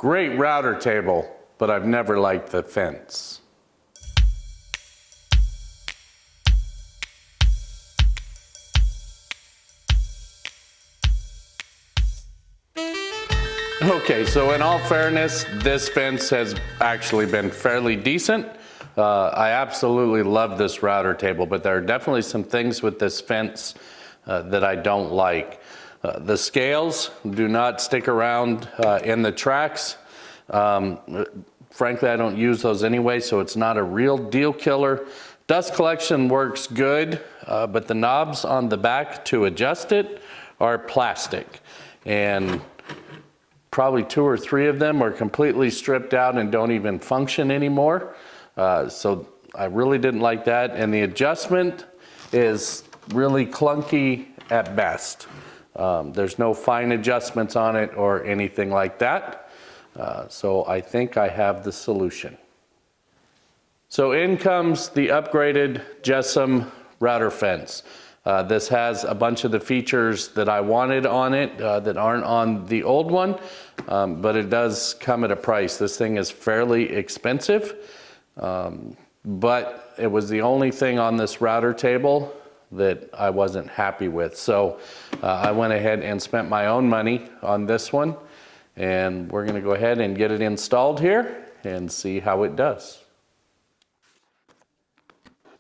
Great router table, but I've never liked the fence. Okay, so in all fairness, this fence has actually been fairly decent. I absolutely love this router table, but there are definitely some things with this fence that I don't like. The scales do not stick around in the tracks. Frankly, I don't use those anyway, so it's not a real deal killer. Dust collection works good, but the knobs on the back to adjust it are plastic. And probably 2 or 3 of them are completely stripped out and don't even function anymore. So I really didn't like that. And the adjustment is really clunky at best. There's no fine adjustments on it or anything like that. So I think I have the solution. So in comes the upgraded Jessem router fence. This has a bunch of the features that I wanted on it that aren't on the old one, but it does come at a price. This thing is fairly expensive, but it was the only thing on this router table that I wasn't happy with. So I went ahead and spent my own money on this one, and we're going to go ahead and get it installed here and see how it does.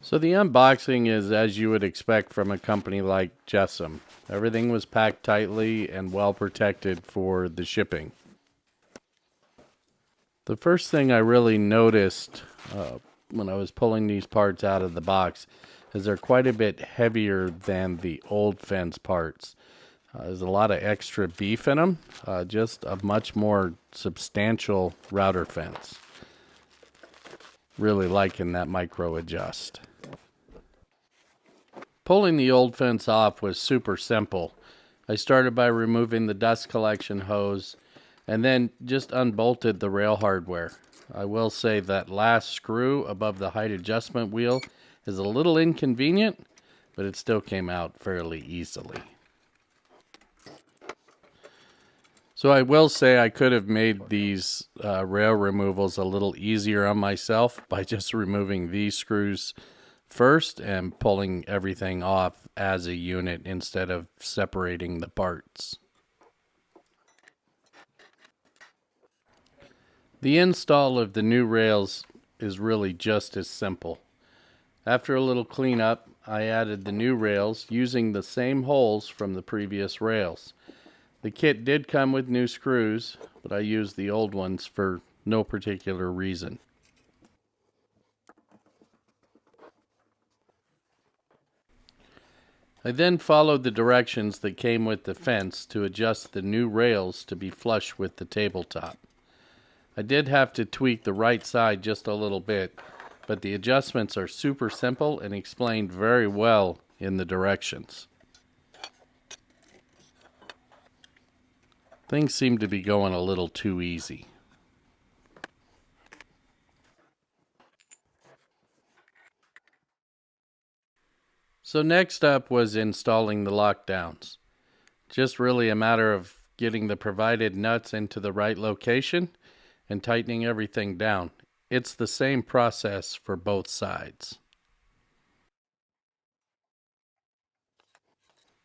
So the unboxing is as you would expect from a company like Jessem. Everything was packed tightly and well protected for the shipping. The first thing I really noticed when I was pulling these parts out of the box is they're quite a bit heavier than the old fence parts. There's a lot of extra beef in them, just a much more substantial router fence. Really liking that micro adjust. Pulling the old fence off was super simple. I started by removing the dust collection hose and then just unbolted the rail hardware. I will say that last screw above the height adjustment wheel is a little inconvenient, but it still came out fairly easily. So I will say I could have made these rail removals a little easier on myself by just removing these screws first and pulling everything off as a unit instead of separating the parts. The install of the new rails is really just as simple. After a little cleanup, I added the new rails using the same holes from the previous rails. The kit did come with new screws, but I used the old ones for no particular reason. I then followed the directions that came with the fence to adjust the new rails to be flush with the tabletop. I did have to tweak the right side just a little bit, but the adjustments are super simple and explained very well in the directions. Things seem to be going a little too easy. So next up was installing the lockdowns. Just really a matter of getting the provided nuts into the right location and tightening everything down. It's the same process for both sides.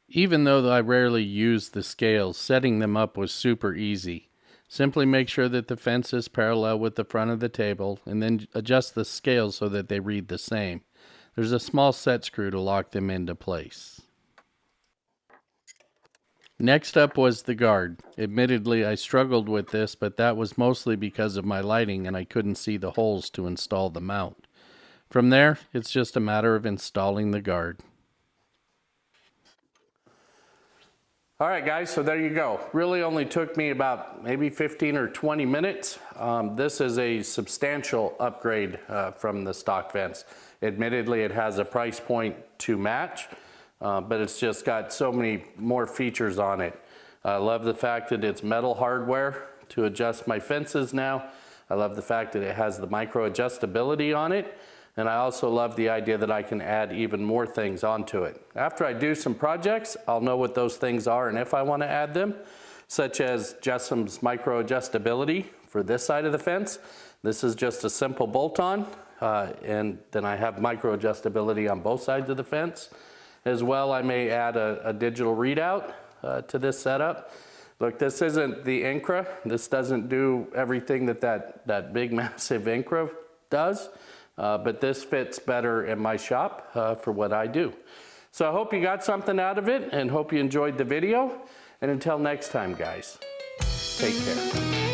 Even though I rarely use the scales, setting them up was super easy. Simply make sure that the fence is parallel with the front of the table and then adjust the scales so that they read the same. There's a small set screw to lock them into place. Next up was the guard. Admittedly, I struggled with this, but that was mostly because of my lighting and I couldn't see the holes to install the mount. From there, it's just a matter of installing the guard. All right, guys, so there you go. Really only took me about maybe 15 or 20 minutes. This is a substantial upgrade from the stock fence. Admittedly, it has a price point to match, but it's just got so many more features on it. I love the fact that it's metal hardware to adjust my fences now. I love the fact that it has the micro adjustability on it. And I also love the idea that I can add even more things onto it. After I do some projects, I'll know what those things are and if I want to add them. such as Jessem's micro adjustability for this side of the fence. This is just a simple bolt-on, and then I have micro adjustability on both sides of the fence. As well, I may add a digital readout to this setup. Look, this isn't the Incra. This doesn't do everything that big massive Incra does, but this fits better in my shop for what I do. So I hope you got something out of it and hope you enjoyed the video. And until next time, guys, take care.